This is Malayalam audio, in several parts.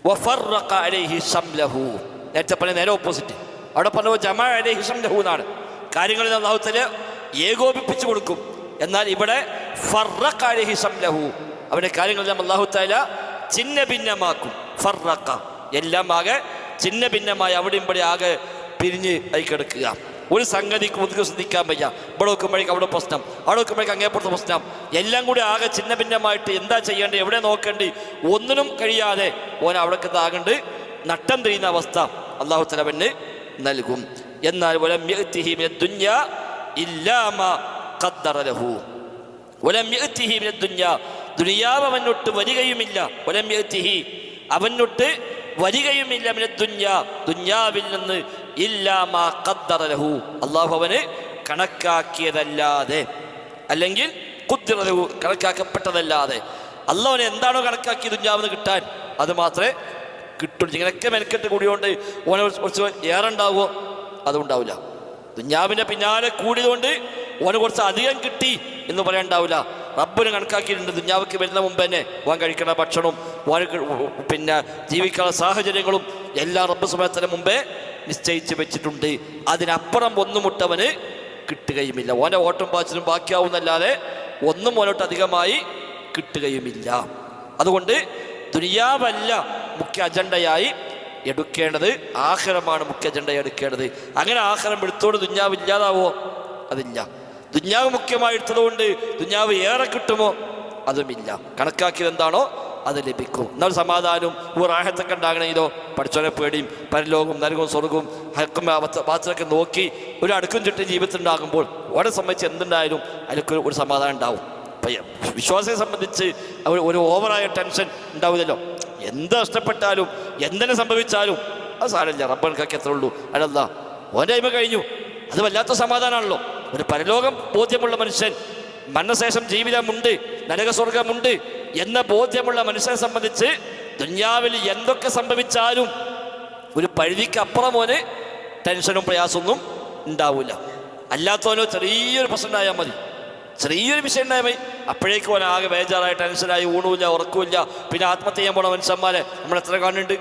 വഫറഖ അലൈഹി ശംലഹു. നേരത്തെ പറഞ്ഞ നേരെ ഓപ്പോസിറ്റ്. അവിടെ പറഞ്ഞ ജമഅ അലൈഹി ശംലഹു എന്നാണ്. കാര്യങ്ങളിൽ അല്ലാഹു തആല ഏകോപിപ്പിച്ചു കൊടുക്കും. എന്നാൽ ഇവിടെ ഫറഖ അലൈഹി ശംലഹു, അവന്റെ കാര്യങ്ങളെല്ലാം അല്ലാഹു തആല ചിന്ന ഭിന്നമാക്കും. ഫറഖ, എല്ലാം ആകെ ചിന്ന ഭിന്നമായി അവിടെ ഇവിടെ ആകെ പിരിഞ്ഞ് ആയി കിടക്കുക. ഒരു സംഗതിക്ക് ഒതുക്കി ശ്രദ്ധിക്കാൻ വയ്യ. ഇവിടെ നോക്കുമ്പോഴേക്കും അവിടെ പ്രശ്നം, അവിടെ നോക്കുമ്പോഴേക്കും അങ്ങേപ്പുറത്ത് പ്രശ്നം, എല്ലാം കൂടി ആകെ ചിന്ന ഭിന്നമായിട്ട് എന്താ ചെയ്യേണ്ടത്, എവിടെ നോക്കേണ്ടി ഒന്നിനും കഴിയാതെ ഓൻ അവിടേക്ക് താകണ്ട് നട്ടം തിരിയുന്ന അവസ്ഥ അല്ലാഹു തആല അവന് നൽകും. എന്നാൽ വലം യഅ്തിഹി മിനദ് ദുനിയാ ഇല്ലാ മാ ഖദ്ദറ ലഹു. വലം യഅ്തിഹി മിനദ് ദുനിയാ, ദുനിയാവ് അവനൊട്ട് വരികയുമില്ല. വലം യഅ്തിഹി, അവനൊട്ട് വരികയുമില്ല. മിനദ് ദുനിയാ, ദുനിയാവിൽ നിന്ന് ഇല്ലാ മാ ഖദ്ദറ ലഹു, അല്ലാഹു അവന് കണക്കാക്കിയതല്ലാതെ, അല്ലെങ്കിൽ ഖുദ്ദിറ ലഹു, കണക്കാക്കപ്പെട്ടതല്ലാതെ. അല്ലാഹു എന്താണോ കണക്കാക്കി ദുനിയാവിന് കിട്ടാൻ അത് മാത്രമേ കിട്ടുള്ളൂ. ഇങ്ങനെയൊക്കെ മെനക്കെട്ട് കൂടിയോണ്ട് ഓനെ കുറച്ച് ഏറെ ഉണ്ടാവുമോ? അതുണ്ടാവില്ല. ദുനിയാവിൻ്റെ പിന്നാലെ കൂടിയതുകൊണ്ട് ഓന് കുറച്ച് അധികം കിട്ടി എന്ന് പറയാനുണ്ടാവില്ല. റബ്ബിന് കണക്കാക്കിയിട്ടുണ്ട്. ദുനിയാവിക്ക് വരുന്ന മുമ്പ് തന്നെ ഓൻ കഴിക്കുന്ന ഭക്ഷണവും ഓന് പിന്നെ ജീവിക്കാനുള്ള സാഹചര്യങ്ങളും എല്ലാം റബ്ബ് സുബ്ഹാനഹു മുമ്പേ നിശ്ചയിച്ച് വെച്ചിട്ടുണ്ട്. അതിനപ്പുറം ഒന്നും മുട്ടവന് കിട്ടുകയുമില്ല. ഓൻ്റെ ഓട്ടം പാച്ചിലും ബാക്കിയാവുന്നല്ലാതെ ഒന്നും ഓനോട്ട് അധികമായി കിട്ടുകയുമില്ല. അതുകൊണ്ട് ദുനിയാവല്ല മുഖ്യ അജണ്ടയായി എടുക്കേണ്ടത്, ആഖിറമാണ് മുഖ്യ അജണ്ടയായി എടുക്കേണ്ടത്. അങ്ങനെ ആഖിറം എടുത്തോട് ദുനിയാവ് ഇല്ലാതാവോ? അതില്ല. ദുനിയാവ് മുഖ്യമായി എടുത്തതുകൊണ്ട് ദുനിയാവ് ഏറെ കിട്ടുമോ? അതുമില്ല. കണക്കാക്കിയത് എന്താണോ അത് ലഭിക്കും. എന്നാൽ സമാധാനവും റാഹത്തൊക്കെ ഉണ്ടാകണമെങ്കിലോ പഠിച്ചവനെ പേടിയും പരലോകവും നരകവും സ്വർഗവും ഹക്കും ബാത്തിലൊക്കെ നോക്കി ഒരു അടുക്കും ചുറ്റും ജീവിതത്തിൽ ഉണ്ടാകുമ്പോൾ ഓരെ സംബന്ധിച്ച് എന്തുണ്ടായാലും അതിലൊക്കെ ഒരു സമാധാനം ഉണ്ടാവും. വിശ്വാസിയെ സംബന്ധിച്ച് ഒരു ഓവറായ ടെൻഷൻ ഉണ്ടാവില്ലല്ലോ. എന്ത് നഷ്ടപ്പെട്ടാലും എന്തിനെ സംഭവിച്ചാലും അത് സാരമില്ല, റബ്ബ് കണക്കാക്കി എത്ര ഉള്ളൂ, അതല്ല ഓൻ്റെ അയിമ കഴിഞ്ഞു. അത് വല്ലാത്ത സമാധാനമാണല്ലോ. ഒരു പരലോകം ബോധ്യമുള്ള മനുഷ്യൻ, മരണശേഷം ജീവിതമുണ്ട്, നരകസ്വർഗമുണ്ട് എന്ന ബോധ്യമുള്ള മനുഷ്യനെ സംബന്ധിച്ച് ദുനിയാവിൽ എന്തൊക്കെ സംഭവിച്ചാലും ഒരു പരിധിക്ക് അപ്പുറം ഓന് ടെൻഷനും പ്രയാസമൊന്നും ഉണ്ടാവില്ല. അല്ലാത്തവനോ ചെറിയൊരു പ്രശ്നം ഉണ്ടായാൽ മതി, ചെറിയൊരു വിഷയം ഉണ്ടായാൽ മതി, അപ്പോഴേക്കും ഓൻ ആകെ ബേജാറായി ടെൻഷനായി ഊണുമില്ല ഉറക്കമില്ല. പിന്നെ ആത്മഹത്യ ചെയ്യാൻ പോണ മനുഷ്യന്മാരെ നമ്മൾ എത്ര കാണുന്നുണ്ട്.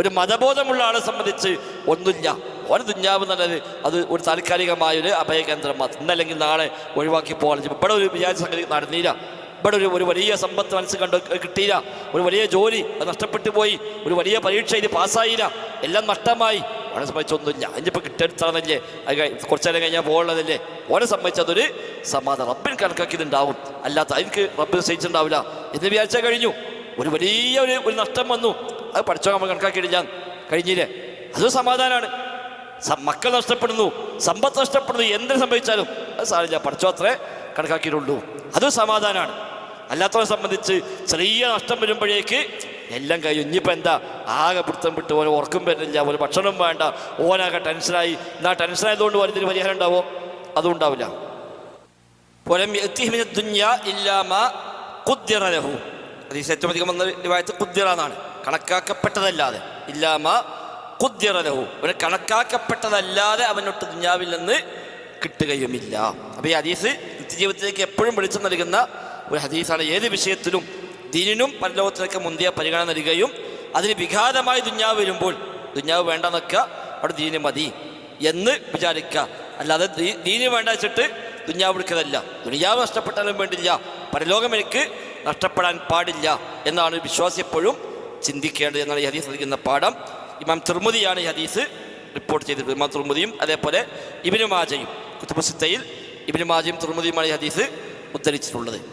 ഒരു മതബോധമുള്ള ആളെ സംബന്ധിച്ച് ഒന്നുമില്ല. ഓന് ദുനിയാവ് എന്നുള്ളത് അത് ഒരു താൽക്കാലികമായൊരു അഭയകേന്ദ്രം മാത്രം. ഇന്നല്ലെങ്കിൽ നാളെ ഒഴിവാക്കി പോകാൻ. ഇവിടെ ഒരു വിചാരിച്ച സംഗതി നടന്നില്ല. ഇവിടെ ഒരു വലിയ സമ്പത്ത് മനസ്സ് കിട്ടിയില്ല. ഒരു വലിയ ജോലി അത് നഷ്ടപ്പെട്ടു പോയി. ഒരു വലിയ പരീക്ഷ ഇത് പാസ്സായില്ല. എല്ലാം നഷ്ടമായി. ഓനെ സംബന്ധിച്ചൊന്നുമില്ല. അതിനിപ്പോൾ കിട്ടിയെടുത്താണെന്നല്ലേ, അത് കുറച്ചു നേരം കഴിഞ്ഞാൽ പോകുന്നതല്ലേ. ഓനെ സംബന്ധിച്ചതൊരു സമാധാനം റബ്ബിന് കണക്കാക്കിയതുണ്ടാവും. അല്ലാത്ത അതിന് റബ്ബിന് സഹിച്ചിട്ടുണ്ടാവില്ല എന്ന് വിചാരിച്ചാൽ കഴിഞ്ഞു. ഒരു വലിയ ഒരു നഷ്ടം വന്നു, അത് പഠിച്ചോ നമ്മൾ കണക്കാക്കിയിട്ടില്ല, കഴിഞ്ഞില്ലേ, അതൊരു സമാധാനമാണ്. മക്കൾ നഷ്ടപ്പെടുന്നു, സമ്പത്ത് നഷ്ടപ്പെടുന്നു, എന്തിനു സംഭവിച്ചാലും അത് സാരില്ല, പഠിച്ചോ അത്രേ കണക്കാക്കിയിട്ടുള്ളൂ, അതൊരു സമാധാനമാണ്. അല്ലാത്തവരെ സംബന്ധിച്ച് ചെറിയ നഷ്ടം വരുമ്പോഴേക്ക് എല്ലാം കഴിയും. ഇനിയിപ്പോൾ എന്താ, ആകെ പിടുത്തം വിട്ട് ഓരോ ഉറക്കം വരുന്നില്ല, ഒരു ഭക്ഷണം വേണ്ട, ഓനാകെ ടെൻഷനായി. എന്നാ ടെൻഷനായതുകൊണ്ട് വലിയൊരു പരിഹാരം ഉണ്ടാവോ? അതും ഉണ്ടാവില്ല. ഏറ്റവും അധികം വന്ന റിവായത്ത് ഖുദ്ദിറ എന്നാണ്, കണക്കാക്കപ്പെട്ടതല്ലാതെ. ഇല്ലാമാ ഖുദ്ദിറ ലഹു, അവന് കണക്കാക്കപ്പെട്ടതല്ലാതെ അവനൊട്ട് ദുനിയാവിൽ നിന്ന് കിട്ടുകയുമില്ല. അപ്പോൾ ഈ ഹദീസ് നിത്യജീവിതത്തിലേക്ക് എപ്പോഴും വെളിച്ചം നൽകുന്ന ഒരു ഹദീസാണ്. ഏത് വിഷയത്തിലും ദീനിനും പരലോകത്തിനൊക്കെ മുന്തിയ പരിഗണന നൽകുകയും അതിന് വിഘാതമായി ദുനിയാവ് വരുമ്പോൾ ദുനിയാവ് വേണ്ടെന്നൊക്കെ അവിടെ ദീന് മതി എന്ന് വിചാരിക്കുക. അല്ലാതെ ദീന് വേണ്ട വെച്ചിട്ട് ദുനിയാവ് എടുക്കുന്നതല്ല. ദുനിയാവ് നഷ്ടപ്പെട്ടാലും വേണ്ടില്ല, പരലോകം എനിക്ക് നഷ്ടപ്പെടാൻ പാടില്ല എന്നാണ് വിശ്വാസി എപ്പോഴും ചിന്തിക്കേണ്ടത് എന്നാണ് ഈ ഹദീസ് നൽകുന്ന പാഠം. ഇമാം തിർമുദിയാണ് ഈ ഹദീസ് റിപ്പോർട്ട് ചെയ്തത്. ഇമാം തിർമുദിയും അതേപോലെ ഇബ്നു മാജയും കുതുബുസ് സിത്തയിൽ ഇബ്നു മാജയും തിർമുദിയുമാണ് ഈ ഹദീസ് ഉദ്ധരിച്ചിട്ടുള്ളത്.